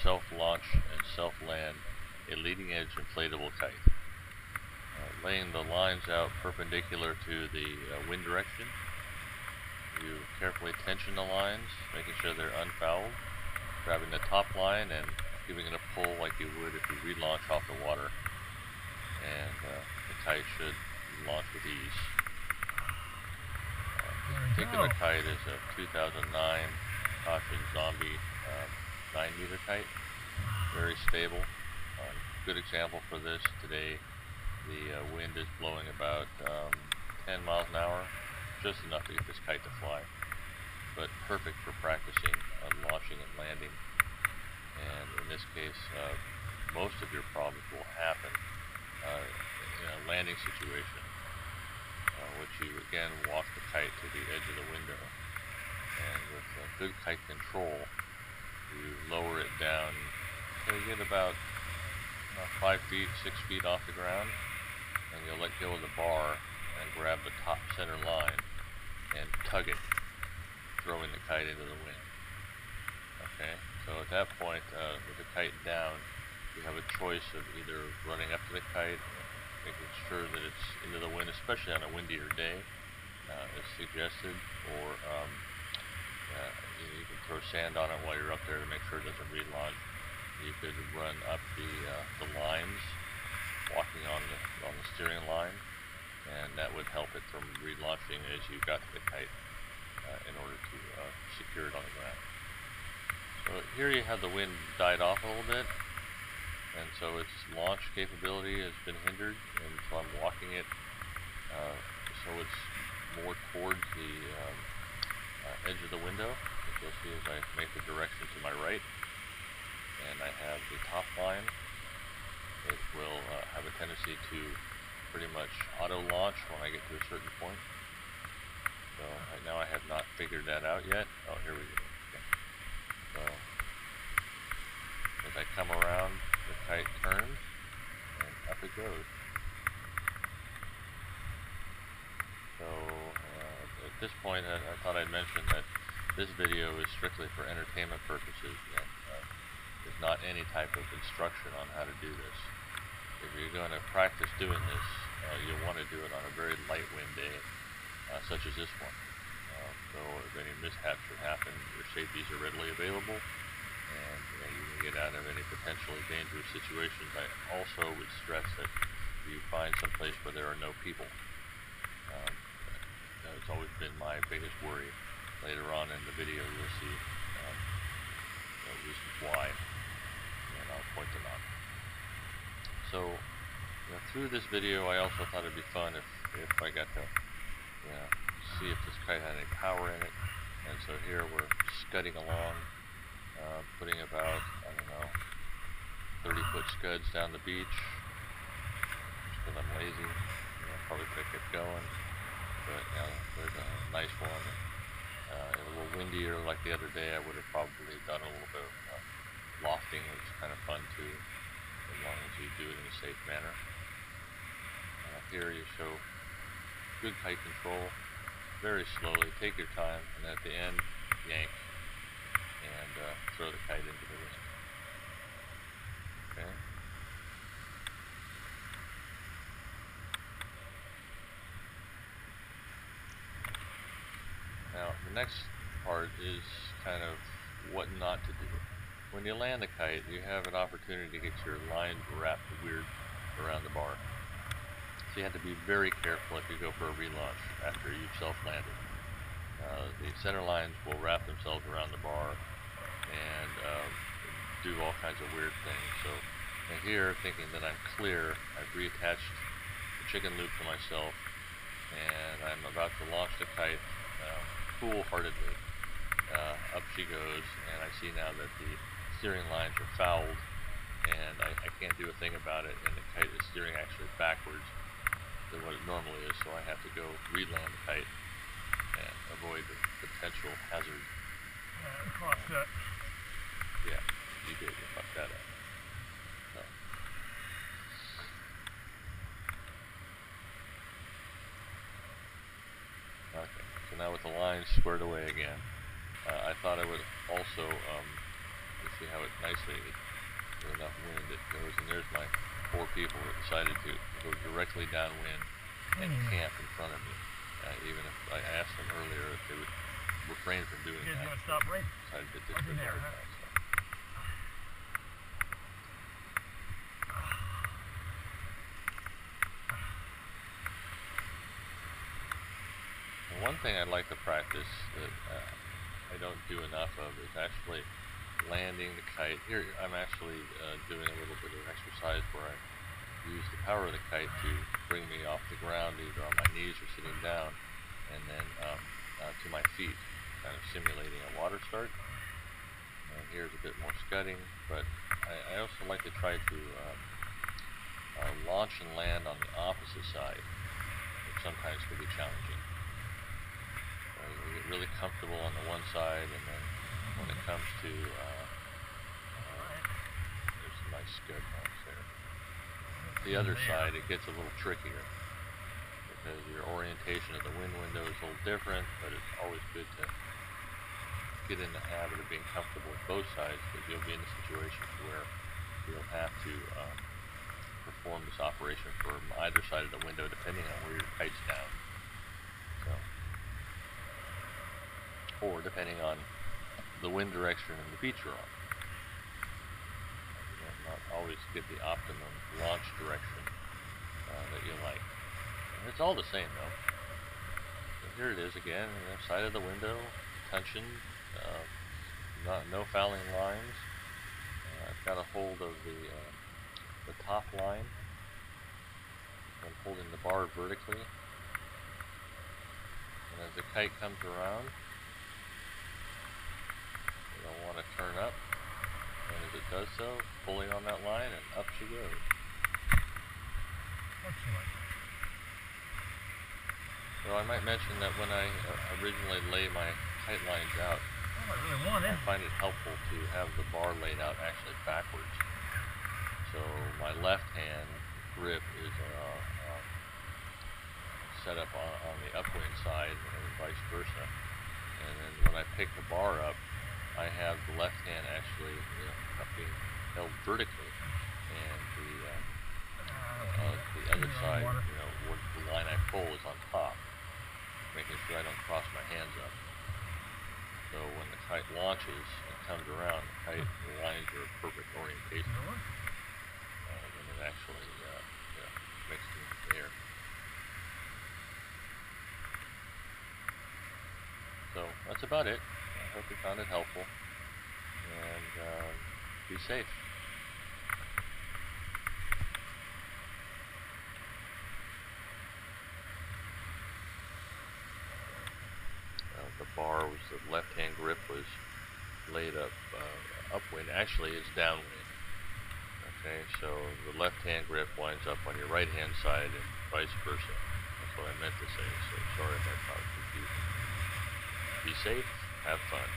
self-launch and self-land a leading-edge inflatable kite. Laying the lines out perpendicular to the wind direction, you carefully tension the lines, making sure they're unfouled, grabbing the top line and giving it a pull like you would if you relaunch off the water, and the kite should launch with ease. This particular kite is a 2009 Caution Zombie 9-meter kite, very stable. Good example for this today. The wind is blowing about 10 miles an hour, just enough to get this kite to fly, but perfect for practicing launching and landing. And in this case, most of your problems will happen in a landing situation, which you again walk the kite to the edge of the window, and with good kite control, you lower it down. You get about 5 feet, 6 feet off the ground, and you'll let go of the bar and grab the top center line and tug it, throwing the kite into the wind. Okay, so at that point, with the kite down, you have a choice of either running up to the kite, making sure that it's into the wind, especially on a windier day, as suggested, or you can throw sand on it while you're up there to make sure it doesn't relaunch. You could run up the lines, walking on the steering line, and that would help it from relaunching as you got to the kite in order to secure it on the ground. So here you have the wind died off a little bit, and so its launch capability has been hindered, and so I'm walking it so it's more towards the edge of the window, as you'll see as I make the direction to my right. And I have the top line. It will have a tendency to pretty much auto launch when I get to a certain point. So right now I have not figured that out yet. Oh, here we go. Okay. So as I come around, the kite turns and up it goes. So at this point, I thought I'd mention that this video is strictly for entertainment purposes, and there's not any type of instruction on how to do this. If you're going to practice doing this, you'll want to do it on a very light wind day, such as this one. So if any mishap should happen, your safeties are readily available, and you can get out of any potentially dangerous situations. I also would stress that you find some place where there are no people. That's always been my biggest worry. Later on in the video, you'll see reasons why, and I'll point them out. So through this video, I also thought it'd be fun if I got to see if this kite had any power in it. And so here we're scudding along, putting about, I don't know, 30-foot scuds down the beach, just because I'm lazy. Probably could have kept going, but there's a nice one. A little windier like the other day, I would have probably done a little bit of lofting, which is kind of fun too, as long as you do it in a safe manner. Here you show good kite control, very slowly, take your time, and at the end, yank, and throw the kite into the wind. Okay. Now, the next part is kind of what not to do. When you land a kite, you have an opportunity to get your lines wrapped weird around the bar. So you have to be very careful if you go for a relaunch after you've self-landed. The center lines will wrap themselves around the bar and do all kinds of weird things. So here, thinking that I'm clear, I've reattached the chicken loop to myself, and I'm about to launch the kite. Foolhardily, up she goes, and I see now that the steering lines are fouled, and I can't do a thing about it, and the kite is steering actually backwards than what it normally is, so I have to go reland the kite and avoid the potential hazard. Fucked that. Yeah, you did. You fucked that up. So. Okay, so now with the lines squared away again, I thought I would also, see how it nicely, with enough wind, it goes. And there's my 4 people that decided to go directly downwind and camp in front of me. Even if I asked them earlier if they would refrain from doing You that. gonna stop right? Decided to Right in there, disregard huh? that. So. And one thing I'd like to practice that I don't do enough of is actually landing the kite. Here I'm actually doing a little bit of exercise where I use the power of the kite to bring me off the ground, either on my knees or sitting down, and then to my feet, kind of simulating a water start. And here's a bit more scudding, but I also like to try to launch and land on the opposite side, which sometimes can be challenging. You get really comfortable on the one side, and then when it comes to there's some nice scud marks there. The other side, it gets a little trickier because your orientation of the wind window is a little different, but it's always good to get in the habit of being comfortable with both sides, because you'll be in a situation where you'll have to perform this operation from either side of the window depending on where your kite's down. So, or depending on the wind direction and the beat you're on. You might not always get the optimum launch direction that you like. And it's all the same though. So here it is again, on the side of the window, tension, no fouling lines. I've got a hold of the top line. I'm holding the bar vertically. And as the kite comes around, you'll want to turn up, and as it does so, pulling on that line, and up she goes. Excellent. So I might mention that when I originally lay my kite lines out, Oh, I really want I it. find it helpful to have the bar laid out actually backwards. So my left hand grip is set up on the upwind side and vice versa. And then when I pick the bar up, I have the left hand actually being held vertically, and the other side, where the line I pull is on top, making sure I don't cross my hands up. So when the kite launches and comes around, the lines are a perfect orientation when it actually makes it into the air. So that's about it. I hope you found it helpful, and be safe. The bar was, the left-hand grip was laid up upwind. Actually, it's downwind. Okay, so the left-hand grip winds up on your right-hand side and vice versa. That's what I meant to say, so sorry if I caused confusion. Be safe, have fun.